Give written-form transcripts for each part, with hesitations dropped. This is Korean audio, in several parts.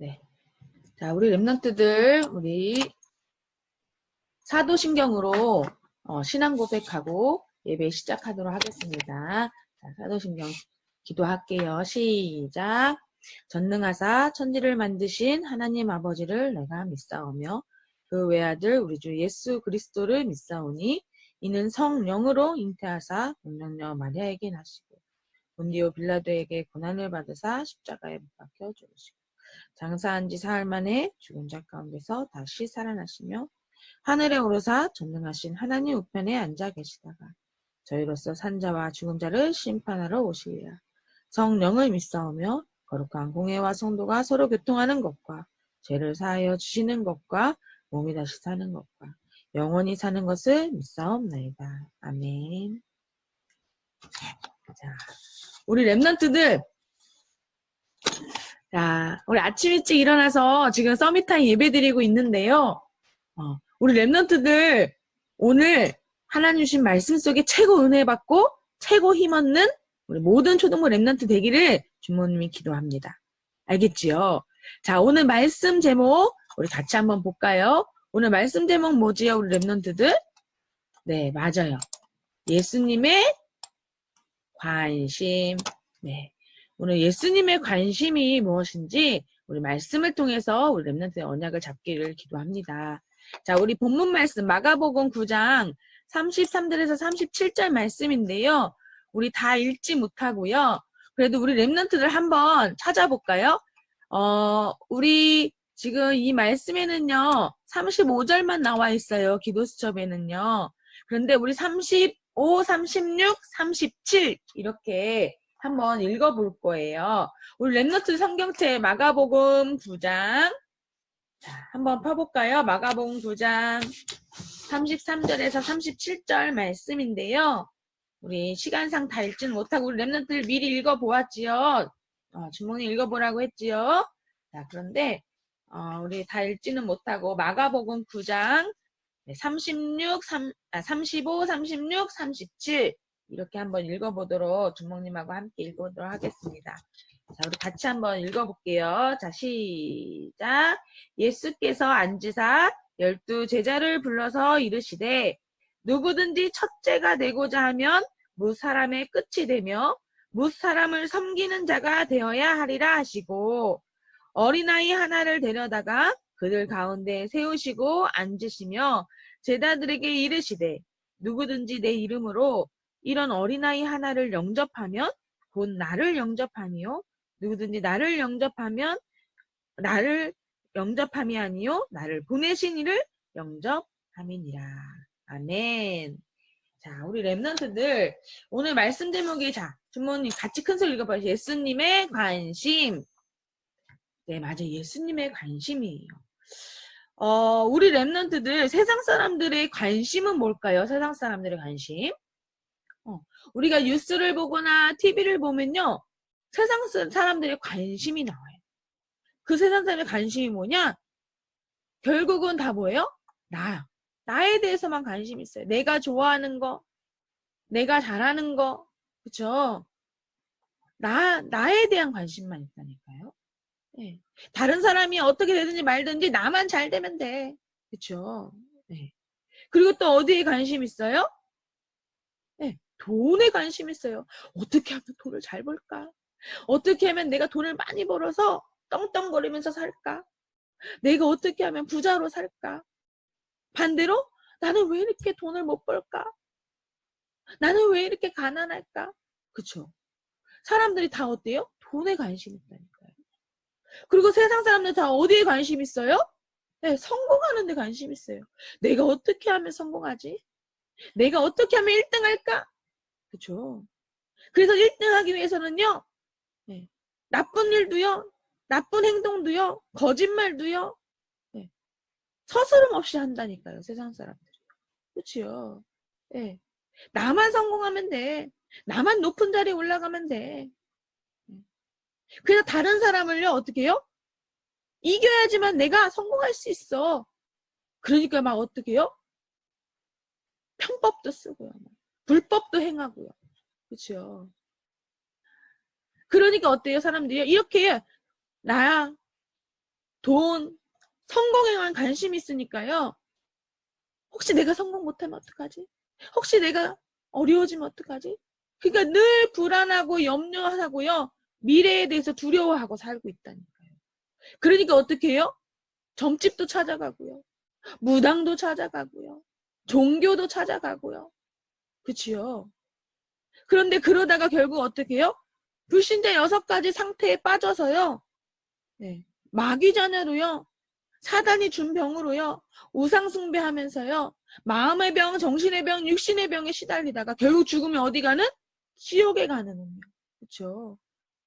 네. 자, 우리 랩런트들, 우리 사도신경으로 신앙 고백하고 예배 시작하도록 하겠습니다. 자, 사도신경 기도할게요. 시작. 전능하사 천지를 만드신 하나님 아버지를 내가 믿사오며 그 외아들 우리 주 예수 그리스도를 믿사오니 이는 성령으로 잉태하사 동정녀 마리아에게 나시고 본디오 빌라도에게 고난을 받으사 십자가에 못 박혀 죽으시고 장사한 지 사흘 만에 죽은 자 가운데서 다시 살아나시며 하늘에 오르사 전능하신 하나님 우편에 앉아 계시다가 저희로서 산자와 죽은 자를 심판하러 오시리라. 성령을 믿사오며 거룩한 공회와 성도가 서로 교통하는 것과 죄를 사하여 주시는 것과 몸이 다시 사는 것과 영원히 사는 것을 믿사옵나이다. 아멘. 자, 우리 랩런트들, 자, 우리 아침 일찍 일어나서 지금 서밋타임 예배 드리고 있는데요. 우리 랩런트들 오늘 하나님 주신 말씀 속에 최고 은혜 받고 최고 힘없는 우리 모든 초등부 랩런트 되기를 주모님이 기도합니다. 알겠지요? 자, 오늘 말씀 제목 우리 같이 한번 볼까요? 오늘 말씀 제목 뭐지요, 우리 랩런트들? 네, 맞아요. 예수님의 관심. 네, 오늘 예수님의 관심이 무엇인지 우리 말씀을 통해서 우리 랩런트의 언약을 잡기를 기도합니다. 자, 우리 본문 말씀 마가복음 9장 33절에서 37절 말씀인데요. 우리 다 읽지 못하고요. 그래도 우리 랩런트들 한번 찾아볼까요? 우리 지금 이 말씀에는요. 35절만 나와 있어요. 기도수첩에는요. 그런데 우리 35, 36, 37 이렇게 한번 읽어볼 거예요. 우리 랩런트 성경책 마가복음 9장 자, 한번 펴볼까요? 마가복음 9장 33절에서 37절 말씀인데요. 우리 시간상 다 읽지는 못하고 우리 랩런트들 미리 읽어보았지요. 주몽이 읽어보라고 했지요. 자, 그런데 우리 다 읽지는 못하고 마가복음 9장 35, 36, 37 이렇게 한번 읽어보도록 주몽님하고 함께 읽어보도록 하겠습니다. 자, 우리 같이 한번 읽어볼게요. 자, 시작. 예수께서 앉으사 12 제자를 불러서 이르시되 누구든지 첫째가 되고자 하면 무사람의 끝이 되며 무사람을 섬기는 자가 되어야 하리라 하시고 어린아이 하나를 데려다가 그들 가운데 세우시고 앉으시며 제자들에게 이르시되 누구든지 내 이름으로 이런 어린아이 하나를 영접하면 곧 나를 영접하니요 누구든지 나를 영접함이 아니요 나를 보내신 이를 영접함이니라. 아멘. 자, 우리 랩런트들 오늘 말씀 제목이 자, 주모님 같이 큰 소리 읽어봐요. 예수님의 관심. 네, 맞아요. 예수님의 관심이에요. 우리 랩런트들 세상 사람들의 관심은 뭘까요? 세상 사람들의 관심. 우리가 뉴스를 보거나 TV를 보면요. 세상 사람들의 관심이 나와요. 그 세상 사람의 관심이 뭐냐? 결국은 다 뭐예요? 나에 대해서만 관심이 있어요. 내가 좋아하는 거, 내가 잘하는 거, 그쵸? 나에 대한 관심만 있다니까요. 네. 다른 사람이 어떻게 되든지 말든지 나만 잘 되면 돼. 그쵸? 네. 그리고 또 어디에 관심 있어요? 네. 돈에 관심 있어요. 어떻게 하면 돈을 잘 벌까? 어떻게 하면 내가 돈을 많이 벌어서 떵떵거리면서 살까? 내가 어떻게 하면 부자로 살까? 반대로 나는 왜 이렇게 돈을 못 벌까? 나는 왜 이렇게 가난할까? 그쵸? 사람들이 다 어때요? 돈에 관심이 있다니까요. 그리고 세상 사람들 다 어디에 관심 있어요? 네, 성공하는 데 관심 있어요. 내가 어떻게 하면 성공하지? 내가 어떻게 하면 1등 할까? 그쵸? 그래서 1등 하기 위해서는요, 네, 나쁜 일도요, 나쁜 행동도요, 거짓말도요, 네, 서스럼 없이 한다니까요, 세상 사람들이. 그치요? 네. 나만 성공하면 돼. 나만 높은 자리에 올라가면 돼. 그래서 다른 사람을요, 어떻게 해요? 이겨야지만 내가 성공할 수 있어. 그러니까 막 어떻게 해요? 편법도 쓰고요. 불법도 행하고요. 그렇죠? 그러니까 어때요? 사람들이 이렇게 나야 돈, 성공에만 관심이 있으니까요. 혹시 내가 성공 못하면 어떡하지? 혹시 내가 어려워지면 어떡하지? 그러니까 늘 불안하고 염려하고요. 미래에 대해서 두려워하고 살고 있다니까요. 그러니까 어떻게 해요? 점집도 찾아가고요. 무당도 찾아가고요. 종교도 찾아가고요. 그치요? 그런데 그러다가 결국 어떻게 해요? 불신자 6가지 상태에 빠져서요. 네. 마귀자녀로요. 사단이 준 병으로요. 우상숭배하면서요. 마음의 병, 정신의 병, 육신의 병에 시달리다가 결국 죽으면 어디 가는? 지옥에 가는 운명. 그쵸?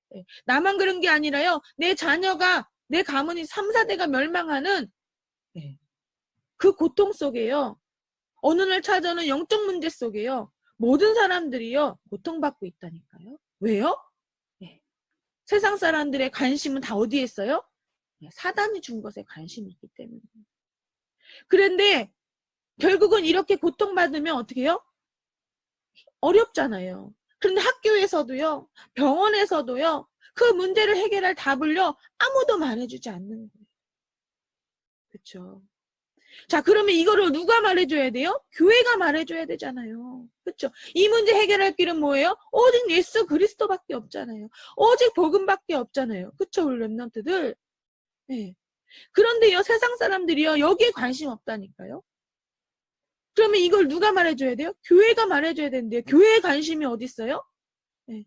네. 나만 그런 게 아니라요. 내 자녀가, 내 가문이 3, 4대가 멸망하는 네. 그 고통 속에요. 어느 날 찾아오는 영적 문제 속에요. 모든 사람들이요. 고통받고 있다니까요. 왜요? 네. 세상 사람들의 관심은 다 어디에 있어요? 사단이 준 것에 관심이 있기 때문에. 그런데 결국은 이렇게 고통받으면 어떻게 해요? 어렵잖아요. 그런데 학교에서도요, 병원에서도요, 그 문제를 해결할 답을요, 아무도 말해주지 않는 거예요. 그쵸? 자, 그러면 이거를 누가 말해줘야 돼요? 교회가 말해줘야 되잖아요. 그쵸? 이 문제 해결할 길은 뭐예요? 오직 예수 그리스도밖에 없잖아요. 오직 복음밖에 없잖아요. 그쵸, 우리 랩런트들? 네. 그런데요, 세상 사람들이요, 여기에 관심 없다니까요. 그러면 이걸 누가 말해줘야 돼요? 교회가 말해줘야 되는데요. 교회의 관심이 어디 있어요? 네.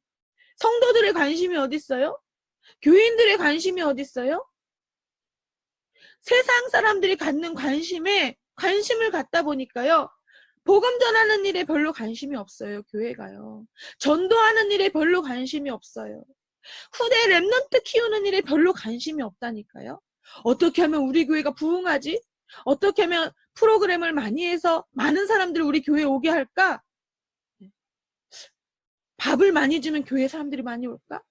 성도들의 관심이 어디 있어요? 교인들의 관심이 어디 있어요? 세상 사람들이 갖는 관심에 관심을 갖다 보니까요. 복음 전하는 일에 별로 관심이 없어요. 교회가요. 전도하는 일에 별로 관심이 없어요. 후대 랩런트 키우는 일에 별로 관심이 없다니까요. 어떻게 하면 우리 교회가 부흥하지? 어떻게 하면 프로그램을 많이 해서 많은 사람들을 우리 교회에 오게 할까? 밥을 많이 주면 교회 사람들이 많이 올까?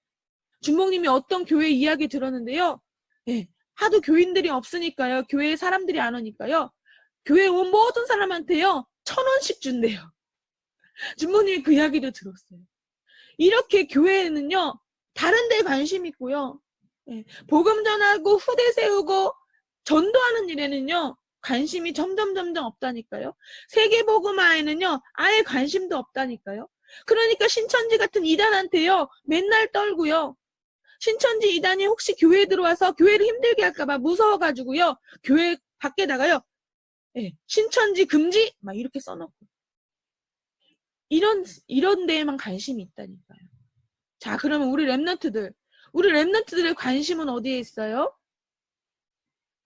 주목님이 어떤 교회 이야기 들었는데요. 네, 하도 교인들이 없으니까요. 교회에 사람들이 안 오니까요. 교회에 온 모든 사람한테요. 1,000원씩 준대요. 주목님이 그 이야기도 들었어요. 이렇게 교회에는요. 다른 데 관심 있고요. 네, 복음 전하고 후대 세우고 전도하는 일에는요. 관심이 점점 없다니까요. 세계복음화에는요. 아예 관심도 없다니까요. 그러니까 신천지 같은 이단한테요. 맨날 떨고요. 신천지 이단이 혹시 교회에 들어와서 교회를 힘들게 할까봐 무서워가지고요. 교회 밖에다가요. 예, 신천지 금지 막 이렇게 써놓고 이런 데에만 관심이 있다니까요. 자, 그러면 우리 랩런트들의 관심은 어디에 있어요?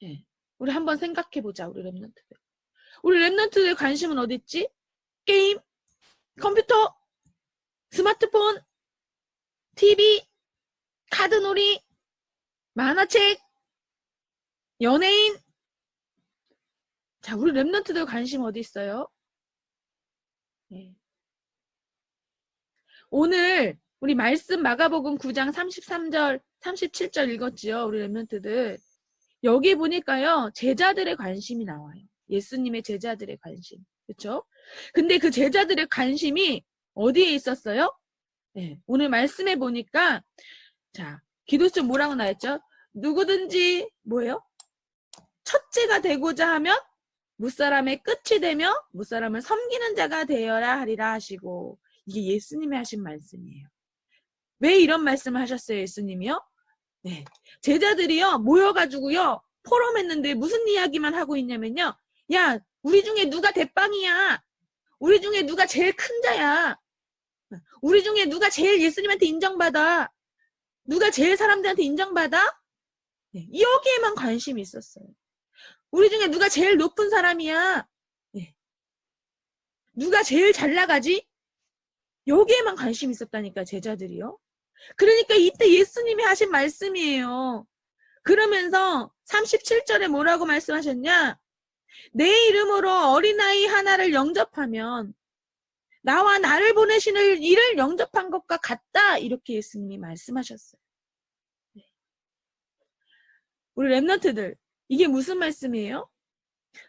예, 우리 한번 생각해보자. 우리 랩런트들의 관심은 어디 있지? 게임, 컴퓨터, 스마트폰, TV, 카드놀이, 만화책, 연예인. 자, 우리 랩런트들 관심 어디 있어요? 네. 오늘 우리 말씀 마가복음 9장 33절, 37절 읽었지요? 우리 랩런트들. 여기 보니까요. 제자들의 관심이 나와요. 예수님의 제자들의 관심. 그렇죠? 근데 그 제자들의 관심이 어디에 있었어요? 네. 오늘 말씀해 보니까 자, 기도처 뭐라고 나왔죠? 누구든지 뭐예요? 첫째가 되고자 하면 무사람의 끝이 되며 무사람을 섬기는 자가 되어야 하리라 하시고 이게 예수님이 하신 말씀이에요. 왜 이런 말씀을 하셨어요? 예수님이요? 네. 제자들이요 모여가지고요 포럼했는데 무슨 이야기만 하고 있냐면요. 야, 우리 중에 누가 대빵이야? 우리 중에 누가 제일 큰 자야? 우리 중에 누가 제일 예수님한테 인정받아? 누가 제일 사람들한테 인정받아? 네. 여기에만 관심이 있었어요. 우리 중에 누가 제일 높은 사람이야? 네. 누가 제일 잘 나가지? 여기에만 관심이 있었다니까 제자들이요. 그러니까 이때 예수님이 하신 말씀이에요. 그러면서 37절에 뭐라고 말씀하셨냐? 내 이름으로 어린아이 하나를 영접하면 나와 나를 보내시는 이를 영접한 것과 같다. 이렇게 예수님이 말씀하셨어요. 우리 랩런트들 이게 무슨 말씀이에요?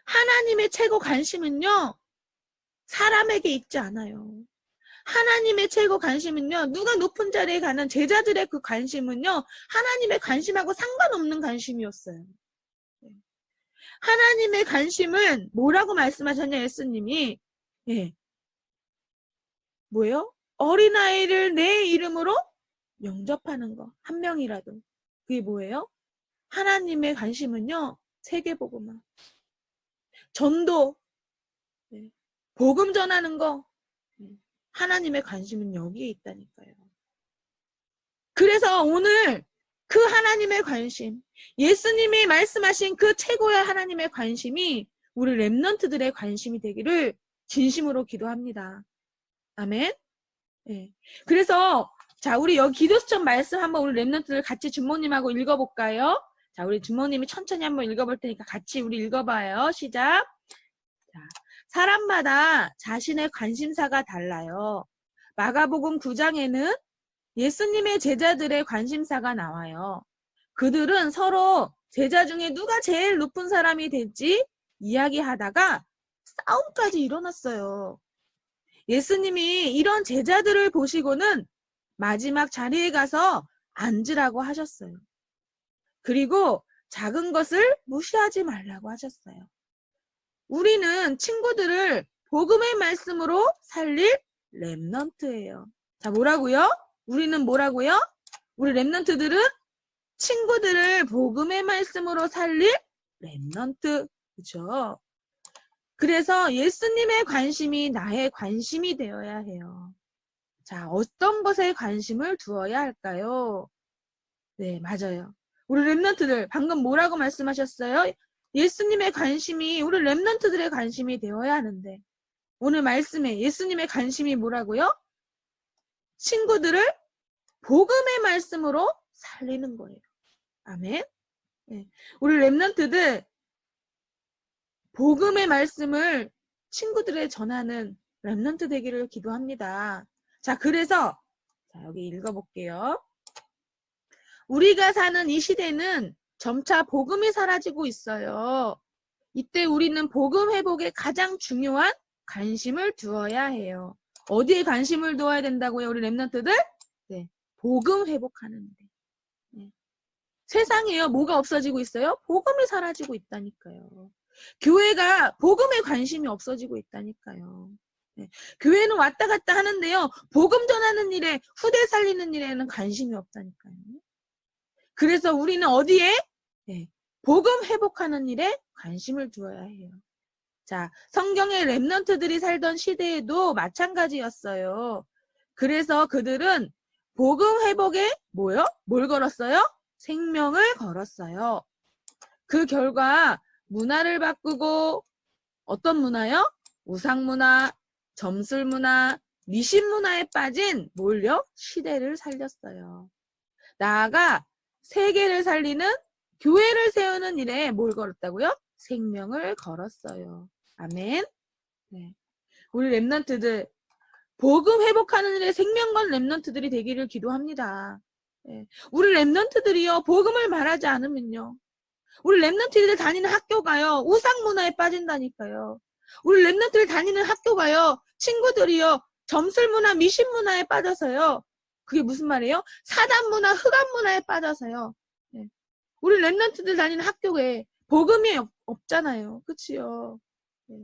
하나님의 최고 관심은요. 사람에게 있지 않아요. 하나님의 최고 관심은요. 누가 높은 자리에 가는 제자들의 그 관심은요. 하나님의 관심하고 상관없는 관심이었어요. 하나님의 관심은 뭐라고 말씀하셨냐, 예수님이? 예. 뭐예요? 어린아이를 내 이름으로 영접하는 거. 한 명이라도. 그게 뭐예요? 하나님의 관심은요, 세계복음화. 전도, 네. 복음 전하는 거. 하나님의 관심은 여기에 있다니까요. 그래서 오늘 그 하나님의 관심, 예수님이 말씀하신 그 최고의 하나님의 관심이 우리 렘넌트들의 관심이 되기를 진심으로 기도합니다. 아멘. 네. 그래서 자, 우리 여기 기도수첩 말씀 한번 우리 렘넌트들 같이 주모님하고 읽어볼까요? 자, 우리 주모님이 천천히 한번 읽어볼 테니까 같이 우리 읽어봐요. 시작. 자, 사람마다 자신의 관심사가 달라요. 마가복음 9장에는 예수님의 제자들의 관심사가 나와요. 그들은 서로 제자 중에 누가 제일 높은 사람이 될지 이야기하다가 싸움까지 일어났어요. 예수님이 이런 제자들을 보시고는 마지막 자리에 가서 앉으라고 하셨어요. 그리고 작은 것을 무시하지 말라고 하셨어요. 우리는 친구들을 복음의 말씀으로 살릴 렘넌트예요. 자, 뭐라고요? 우리는 뭐라고요? 우리 렘넌트들은 친구들을 복음의 말씀으로 살릴 렘넌트. 그렇죠? 그래서 예수님의 관심이 나의 관심이 되어야 해요. 자, 어떤 것에 관심을 두어야 할까요? 네, 맞아요. 우리 렘넌트들 방금 뭐라고 말씀하셨어요? 예수님의 관심이 우리 렘넌트들의 관심이 되어야 하는데 오늘 말씀에 예수님의 관심이 뭐라고요? 친구들을 복음의 말씀으로 살리는 거예요. 아멘. 네. 우리 렘넌트들 복음의 말씀을 친구들에 전하는 렘넌트 되기를 기도합니다. 자, 그래서 자, 여기 읽어볼게요. 우리가 사는 이 시대는 점차 복음이 사라지고 있어요. 이때 우리는 복음 회복에 가장 중요한 관심을 두어야 해요. 어디에 관심을 두어야 된다고요, 우리 렘넌트들? 네, 복음 회복하는 데. 네. 세상에요, 뭐가 없어지고 있어요? 복음이 사라지고 있다니까요. 교회가 복음에 관심이 없어지고 있다니까요. 네. 교회는 왔다 갔다 하는데요, 복음 전하는 일에, 후대 살리는 일에는 관심이 없다니까요. 그래서 우리는 어디에? 네, 복음 회복하는 일에 관심을 두어야 해요. 자, 성경의 렘넌트들이 살던 시대에도 마찬가지였어요. 그래서 그들은 복음 회복에 뭐요? 뭘 걸었어요? 생명을 걸었어요. 그 결과 문화를 바꾸고 어떤 문화요? 우상문화, 점술문화, 미신문화에 빠진 뭘요? 시대를 살렸어요. 나아가 세계를 살리는 교회를 세우는 일에 뭘 걸었다고요? 생명을 걸었어요. 아멘. 네. 우리 렘넌트들 복음 회복하는 일에 생명 건 렘넌트들이 되기를 기도합니다. 네. 우리 렘넌트들이요 복음을 말하지 않으면요. 우리 렘넌트들 다니는 학교가요 우상 문화에 빠진다니까요. 우리 렘넌트들 다니는 학교가요 친구들이요 점술 문화, 미신 문화에 빠져서요. 그게 무슨 말이에요? 사단 문화, 흑암 문화에 빠져서요. 네. 우리 렘넌트들 다니는 학교에 복음이 없잖아요. 그치요? 네.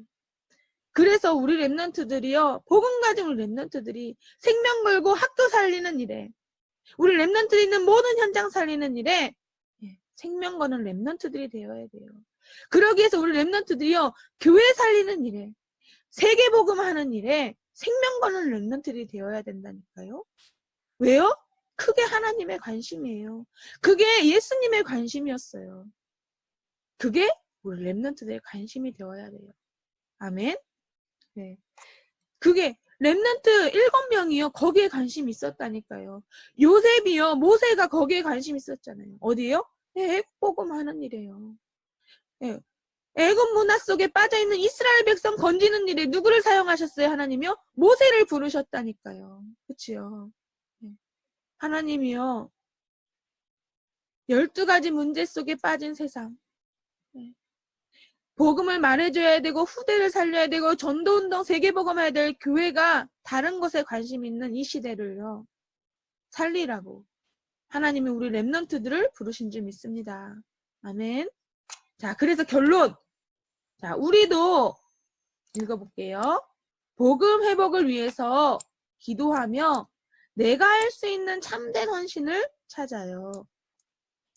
그래서 우리 렘넌트들이요. 복음 가진 우리 렘넌트들이 생명 걸고 학교 살리는 일에 우리 렘넌트들이 있는 모든 현장 살리는 일에 생명 거는 렘넌트들이 되어야 돼요. 그러기 위해서 우리 렘넌트들이요. 교회 살리는 일에 세계 복음하는 일에 생명 거는 렘넌트들이 되어야 된다니까요. 왜요? 그게 하나님의 관심이에요. 그게 예수님의 관심이었어요. 그게 우리 렘넌트들의 관심이 되어야 돼요. 아멘. 네. 그게 렘넌트 7명이요. 거기에 관심이 있었다니까요. 요셉이요. 모세가 거기에 관심이 있었잖아요. 어디에요? 복음 하는 일이에요. 네. 애굽 문화 속에 빠져있는 이스라엘 백성 건지는 일에 누구를 사용하셨어요? 하나님이요? 모세를 부르셨다니까요. 그치요? 네. 하나님이요. 12가지 문제 속에 빠진 세상. 네. 복음을 말해줘야 되고 후대를 살려야 되고 전도운동 세계복음해야 될 교회가 다른 것에 관심 있는 이 시대를요. 살리라고 하나님이 우리 렘넌트들을 부르신 줄 믿습니다. 아멘. 자, 그래서 결론. 자, 우리도 읽어볼게요. 복음 회복을 위해서 기도하며 내가 할 수 있는 참된 헌신을 찾아요.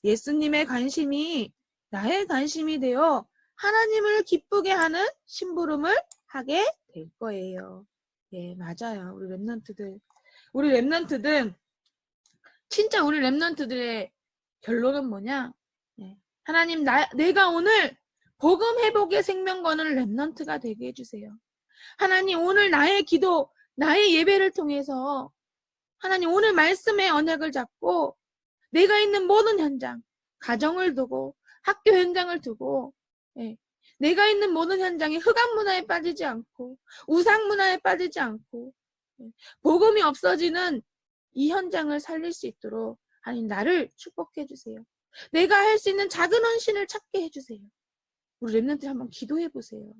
예수님의 관심이 나의 관심이 되어 하나님을 기쁘게 하는 심부름을 하게 될 거예요. 예, 맞아요. 우리 랩런트들, 진짜 우리 랩런트들의 결론은 뭐냐? 예, 하나님, 내가 오늘 복음 회복의 생명 거는 랩런트가 되게 해주세요. 하나님, 오늘 나의 기도, 나의 예배를 통해서 하나님, 오늘 말씀의 언약을 잡고 내가 있는 모든 현장, 가정을 두고 학교 현장을 두고 예, 내가 있는 모든 현장에 흑암 문화에 빠지지 않고 우상 문화에 빠지지 않고 예, 복음이 없어지는 이 현장을 살릴 수 있도록 하나님 나를 축복해 주세요. 내가 할 수 있는 작은 헌신을 찾게 해주세요. 우리 랩런트들 한번 기도해 보세요.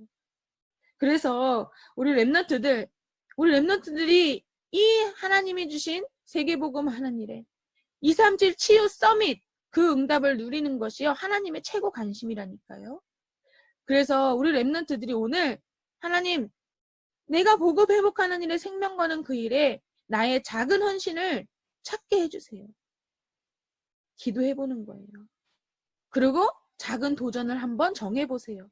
그래서 우리 랩런트들이 이 하나님이 주신 세계복음 하는 일에 237 치유 서밋 그 응답을 누리는 것이요 하나님의 최고 관심이라니까요. 그래서 우리 랩런트들이 오늘 하나님 내가 복음 회복하는 일에 생명 거는 그 일에 나의 작은 헌신을 찾게 해주세요. 기도해보는 거예요. 그리고 작은 도전을 한번 정해보세요.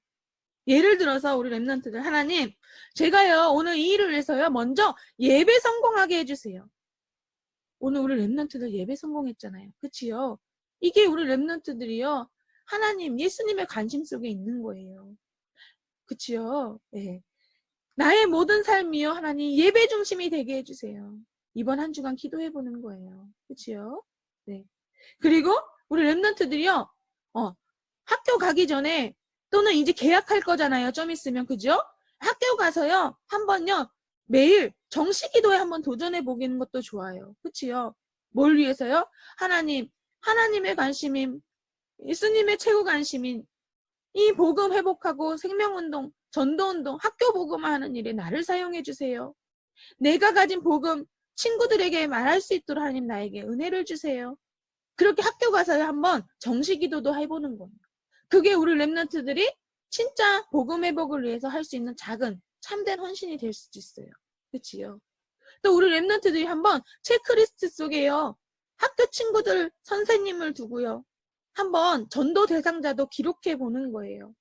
예를 들어서 우리 랩런트들 하나님 제가요 오늘 이 일을 위해서요 먼저 예배 성공하게 해주세요. 오늘 우리 랩런트들 예배 성공했잖아요. 그치요? 이게 우리 랩런트들이요 하나님 예수님의 관심 속에 있는 거예요. 그치요? 네. 나의 모든 삶이요 하나님 예배 중심이 되게 해주세요. 이번 한 주간 기도해보는 거예요. 그치요? 네. 그리고 우리 랩런트들이요 학교 가기 전에 또는 이제 계약할 거잖아요. 좀 있으면 그죠? 학교 가서요 한번요 매일 정시 기도에 한번 도전해 보기는 것도 좋아요. 그치요? 뭘 위해서요? 하나님의 관심인 예수님의 최고 관심인 이 복음 회복하고 생명운동, 전도운동, 학교 복음화하는 일에 나를 사용해 주세요. 내가 가진 복음 친구들에게 말할 수 있도록 하나님 나에게 은혜를 주세요. 그렇게 학교 가서 한번 정시 기도도 해보는 거예요. 그게 우리 랩런트들이 진짜 복음 회복을 위해서 할 수 있는 작은 참된 헌신이 될 수도 있어요. 그치요? 또 우리 랩런트들이 한번 체크리스트 속에요. 학교 친구들, 선생님을 두고요. 한번 전도 대상자도 기록해 보는 거예요.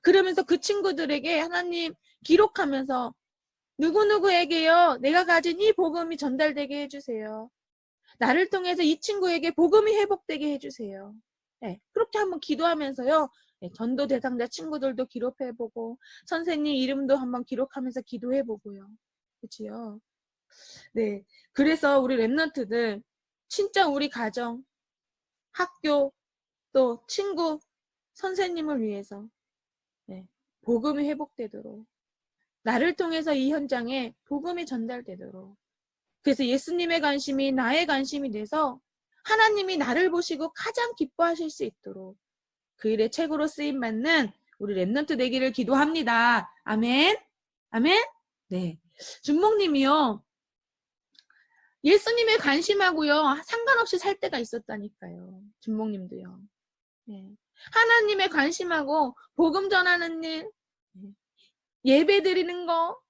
그러면서 그 친구들에게 하나님 기록하면서 누구누구에게요. 내가 가진 이 복음이 전달되게 해주세요. 나를 통해서 이 친구에게 복음이 회복되게 해주세요. 네, 그렇게 한번 기도하면서요. 네, 전도 대상자 친구들도 기록해보고 선생님 이름도 한번 기록하면서 기도해보고요. 그치요? 네, 그래서 우리 랩런트들 진짜 우리 가정, 학교, 또 친구, 선생님을 위해서 네, 복음이 회복되도록 나를 통해서 이 현장에 복음이 전달되도록 그래서 예수님의 관심이 나의 관심이 돼서 하나님이 나를 보시고 가장 기뻐하실 수 있도록 그 일에 최고로 쓰임받는 우리 랩런트 되기를 기도합니다. 아멘. 아멘. 네. 준목님이요. 예수님의 관심하고요. 상관없이 살 때가 있었다니까요. 준목님도요. 네. 하나님의 관심하고 복음 전하는 일, 예배 드리는 거,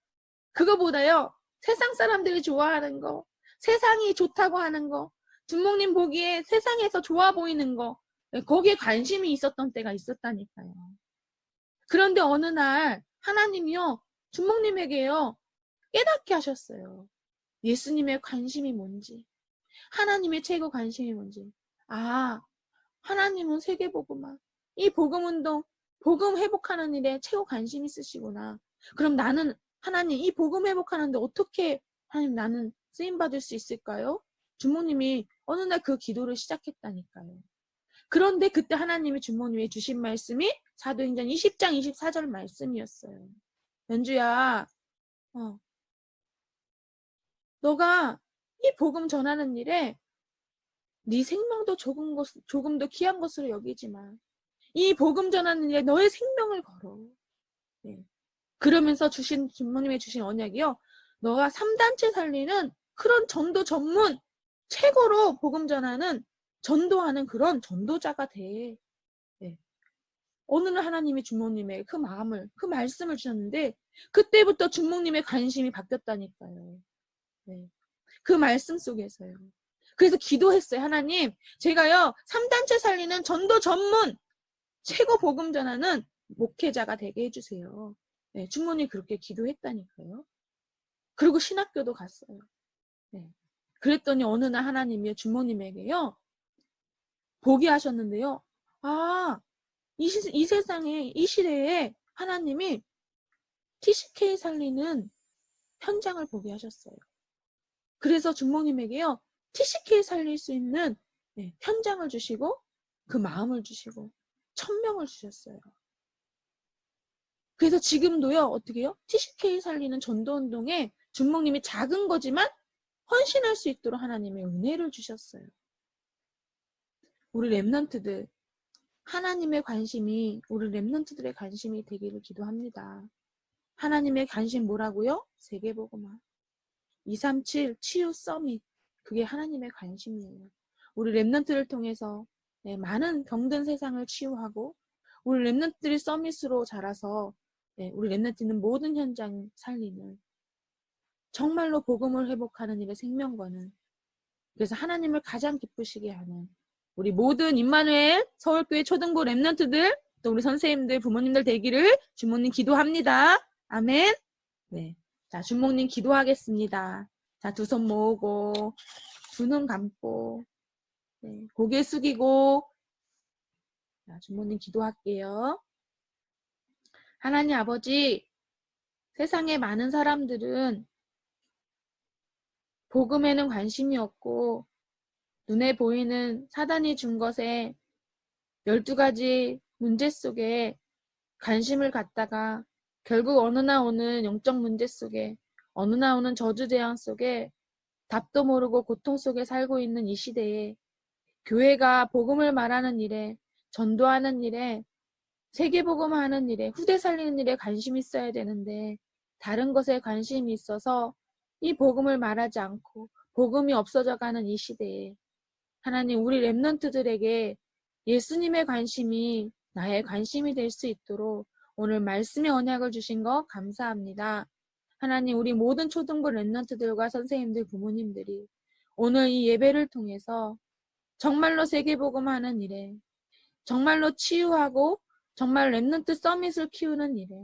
그거보다요. 세상 사람들이 좋아하는 거, 세상이 좋다고 하는 거, 준목님 보기에 세상에서 좋아 보이는 거, 거기에 관심이 있었던 때가 있었다니까요. 그런데 어느 날 하나님이요. 준목님에게요. 깨닫게 하셨어요. 예수님의 관심이 뭔지, 하나님의 최고 관심이 뭔지. 아, 하나님은 세계복음화, 이 복음운동, 복음 회복하는 일에 최고 관심 있으시구나. 그럼 나는 하나님 이 복음 회복하는데 어떻게 하나님 나는 쓰임받을 수 있을까요? 주모님이 어느 날 그 기도를 시작했다니까요. 그런데 그때 하나님이 주모님이 주신 말씀이 사도행전 20장 24절 말씀이었어요. 연주야, 너가 이 복음 전하는 일에 네 생명도 조금 더 귀한 것으로 여기지만 이 복음 전하는 일에 너의 생명을 걸어. 네. 그러면서 주모님이 주신 언약이요. 너가 3단체 살리는 그런 전도 전문 최고로 복음 전하는 전도하는 그런 전도자가 돼. 네. 어느 날 하나님이 주모님에게 그 마음을, 그 말씀을 주셨는데 그때부터 주모님의 관심이 바뀌었다니까요. 네. 그 말씀 속에서요. 그래서 기도했어요. 하나님, 제가요 3단체 살리는 전도 전문 최고 복음 전하는 목회자가 되게 해주세요. 네, 주모님 그렇게 기도했다니까요. 그리고 신학교도 갔어요. 네. 그랬더니 어느 날 하나님이 주모님에게요 보게 하셨는데요. 아, 이 세상에, 이 시대에 하나님이 TCK 살리는 현장을 보게 하셨어요. 그래서 주모님에게요, TCK 살릴 수 있는 현장을 주시고, 그 마음을 주시고, 1000명을 주셨어요. 그래서 지금도요, 어떻게 해요? TCK 살리는 전도운동에 주모님이 작은 거지만 헌신할 수 있도록 하나님의 은혜를 주셨어요. 우리 랩런트들, 하나님의 관심이, 우리 랩런트들의 관심이 되기를 기도합니다. 하나님의 관심 뭐라고요? 세계복음화. 237 치유 서밋. 그게 하나님의 관심이에요. 우리 랩런트를 통해서 많은 병든 세상을 치유하고 우리 랩런트들이 서밋으로 자라서 우리 랩런트는 모든 현장 살리는 정말로 복음을 회복하는 일의 생명과는 그래서 하나님을 가장 기쁘시게 하는 우리 모든 임마누엘 서울교회 초등부 랩런트들 또 우리 선생님들 부모님들 되기를 주모님 기도합니다. 아멘. 네. 자, 주목님 기도하겠습니다. 자, 두 손 모으고, 두 눈 감고, 네, 고개 숙이고, 자, 주목님 기도할게요. 하나님 아버지, 세상에 많은 사람들은 복음에는 관심이 없고, 눈에 보이는 사단이 준 것에 12가지 문제 속에 관심을 갖다가 결국 어느 날 오는 영적 문제 속에 어느 날 오는 저주재앙 속에 답도 모르고 고통 속에 살고 있는 이 시대에 교회가 복음을 말하는 일에 전도하는 일에 세계복음하는 일에 후대 살리는 일에 관심이 있어야 되는데 다른 것에 관심이 있어서 이 복음을 말하지 않고 복음이 없어져가는 이 시대에 하나님 우리 랩런트들에게 예수님의 관심이 나의 관심이 될 수 있도록 오늘 말씀의 언약을 주신 거 감사합니다. 하나님 우리 모든 초등부 랩런트들과 선생님들 부모님들이 오늘 이 예배를 통해서 정말로 세계복음하는 일에 정말로 치유하고 정말 랩런트 서밋을 키우는 일에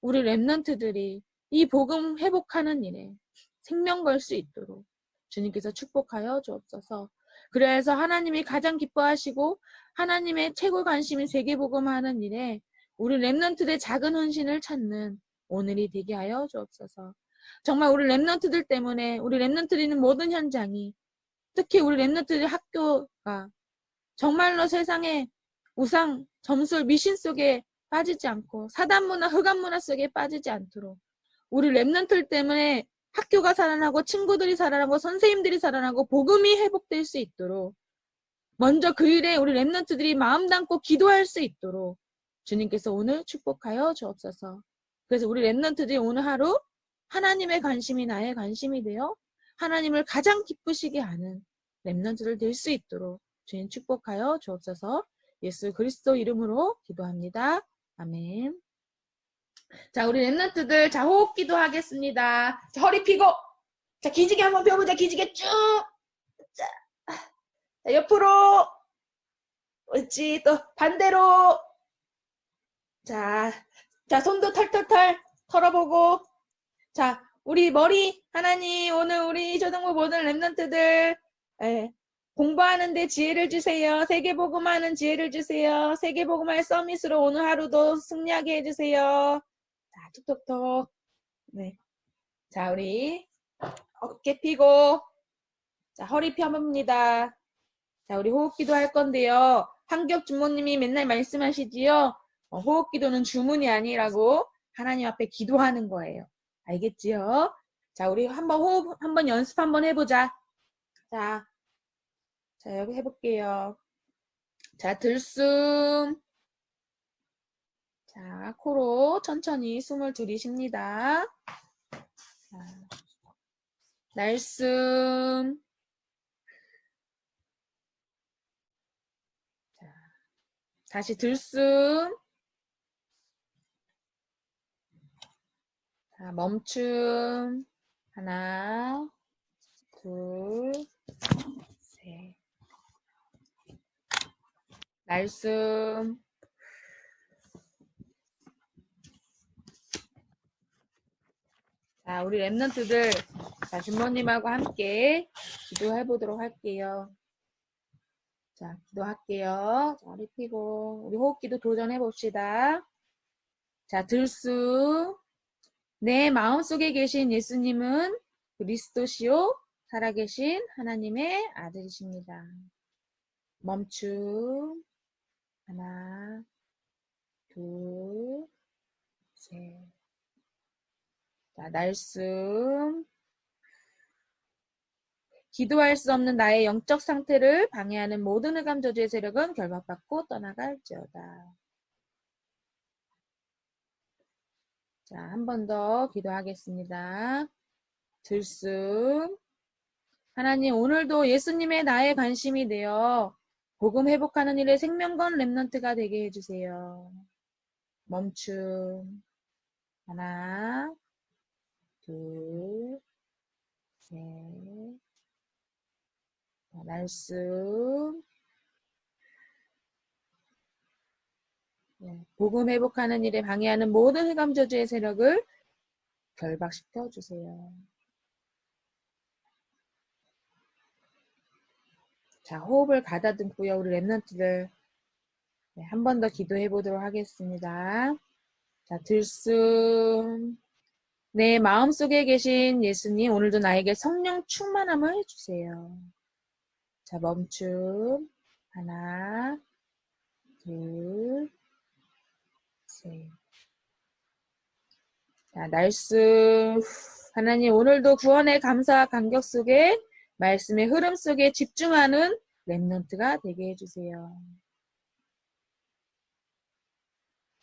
우리 랩런트들이 이 복음 회복하는 일에 생명 걸 수 있도록 주님께서 축복하여 주옵소서. 그래서 하나님이 가장 기뻐하시고 하나님의 최고 관심인 세계복음하는 일에 우리 랩런트들의 작은 헌신을 찾는 오늘이 되게 하여 주옵소서. 정말 우리 랩런트들 때문에 우리 랩런트들이 있는 모든 현장이 특히 우리 랩런트들 학교가 정말로 세상에 우상, 점술, 미신 속에 빠지지 않고 사단문화, 흑암문화 속에 빠지지 않도록 우리 랩런트들 때문에 학교가 살아나고 친구들이 살아나고 선생님들이 살아나고 복음이 회복될 수 있도록 먼저 그 일에 우리 랩런트들이 마음 담고 기도할 수 있도록 주님께서 오늘 축복하여 주옵소서. 그래서 우리 랩런트들이 오늘 하루 하나님의 관심이 나의 관심이 되어 하나님을 가장 기쁘시게 하는 랩런트들 될 수 있도록 주님 축복하여 주옵소서. 예수 그리스도 이름으로 기도합니다. 아멘. 자, 우리 랩런트들 자 호흡 기도하겠습니다. 자, 허리 펴고 자 기지개 한번 펴보자. 기지개 쭉. 자, 옆으로. 옳지. 또 반대로. 자, 손도 털털털 털어보고. 자, 우리 머리 하나님 오늘 우리 초등부 모든 랩런트들 공부하는데 지혜를 주세요. 세계복음하는 지혜를 주세요. 세계복음할 서밋으로 오늘 하루도 승리하게 해주세요. 자, 톡톡톡. 네. 자, 우리 어깨 펴고 자, 허리 펴봅니다. 자, 우리 호흡기도 할 건데요. 한격 주모님이 맨날 말씀하시지요. 호흡기도는 주문이 아니라고 하나님 앞에 기도하는 거예요. 알겠지요? 자, 우리 한번 호흡 한번 연습 한번 해보자. 자, 여기 해볼게요. 자, 들숨. 자, 코로 천천히 숨을 들이쉽니다. 자, 날숨. 자, 다시 들숨. 자, 멈춤. 하나, 둘, 셋. 날숨. 자, 우리 랩런트들, 자, 주모님하고 함께 기도해 보도록 할게요. 자, 기도할게요. 자, 허리 펴고, 우리 호흡기도 도전해 봅시다. 자, 들수. 내 마음속에 계신 예수님은 그리스도시요, 살아계신 하나님의 아들이십니다. 멈춤. 하나, 둘, 셋. 자, 날숨. 기도할 수 없는 나의 영적 상태를 방해하는 모든 흑암 저주의 세력은 결박받고 떠나갈지어다. 자, 한 번 더 기도하겠습니다. 들숨. 하나님, 오늘도 예수님의 나의 관심이 되어 복음 회복하는 일에 생명건 랩런트가 되게 해주세요. 멈춤. 하나, 둘, 셋. 날숨. 복음 회복하는 일에 방해하는 모든 흑암 저주의 세력을 결박시켜 주세요. 자, 호흡을 가다듬고요. 우리 랩런트들 한 번 더 기도해 보도록 하겠습니다. 자, 들숨. 내 마음속에 계신 예수님, 오늘도 나에게 성령 충만함을 해주세요. 자, 멈춤. 하나, 둘, 셋. 자, 날숨. 하나님, 오늘도 구원의 감사와 감격 속에 말씀의 흐름 속에 집중하는 랩런트가 되게 해주세요.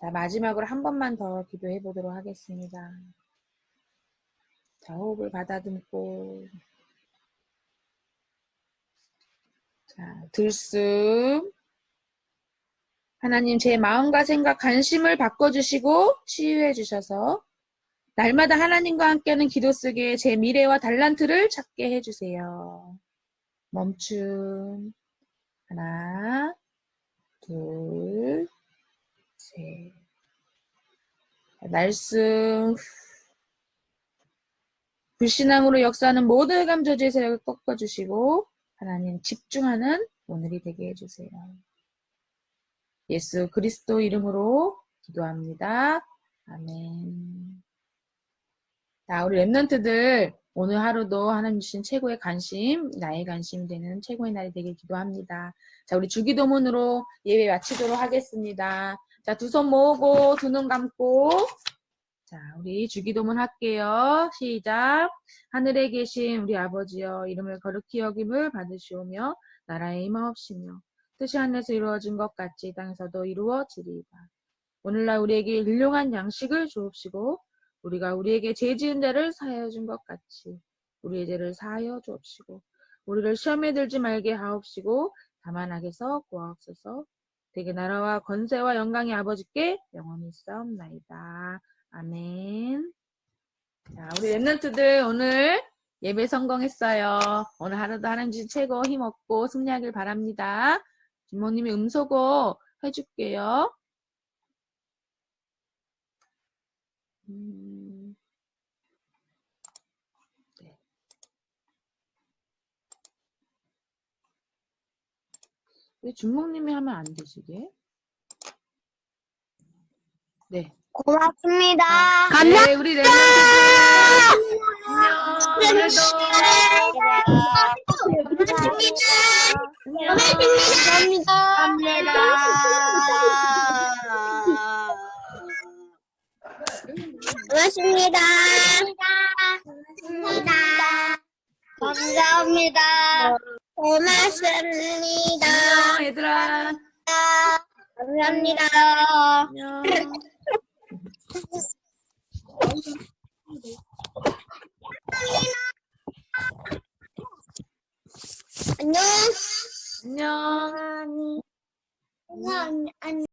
자, 마지막으로 한 번만 더 기도해 보도록 하겠습니다. 자, 호흡을 가다듬고. 자, 들숨. 하나님, 제 마음과 생각, 관심을 바꿔주시고 치유해 주셔서 날마다 하나님과 함께하는 기도 속에 제 미래와 달란트를 찾게 해주세요. 멈춤. 하나, 둘, 셋. 날숨. 불신앙으로 역사하는 모든 흑암 저주의 세력을 꺾어주시고 하나님 집중하는 오늘이 되게 해주세요. 예수 그리스도 이름으로 기도합니다. 아멘. 자, 우리 랩런트들 오늘 하루도 하나님 주신 최고의 관심, 나의 관심이 되는 최고의 날이 되길 기도합니다. 자, 우리 주기도문으로 예배 마치도록 하겠습니다. 자, 두 손 모으고 두 눈 감고 자, 우리 주기도문 할게요. 시작. 하늘에 계신 우리 아버지여, 이름을 거룩히 여김을 받으시오며 나라의 임하옵시며 뜻이 하늘에서 이루어진 것 같이 땅에서도 이루어지리이다. 오늘날 우리에게 일용한 양식을 주옵시고 우리가 우리에게 죄 지은 자를 사하여 준 것 같이 우리의 죄를 사하여 주옵시고 우리를 시험에 들지 말게 하옵시고 다만 악에서 구하옵소서. 되게 나라와 권세와 영광이 아버지께 영원히 있사옵나이다. 아멘. 자, 우리 랩런트들 오늘 예배 성공했어요. 오늘 하루도 하나님 주신 최고 힘없고 승리하길 바랍니다. 부모님이 음소거 해줄게요. 네. 왜 준목님이 하면 안 되시게? 네. 고맙습니다. 네, 우리 랩런트들 안녕. 오늘도 감사합니다. 고맙습니다. 감사합니다. 고맙습니다. 안녕, 얘들아. 감사합니다. 안녕. 안녕. 안녕. 안녕.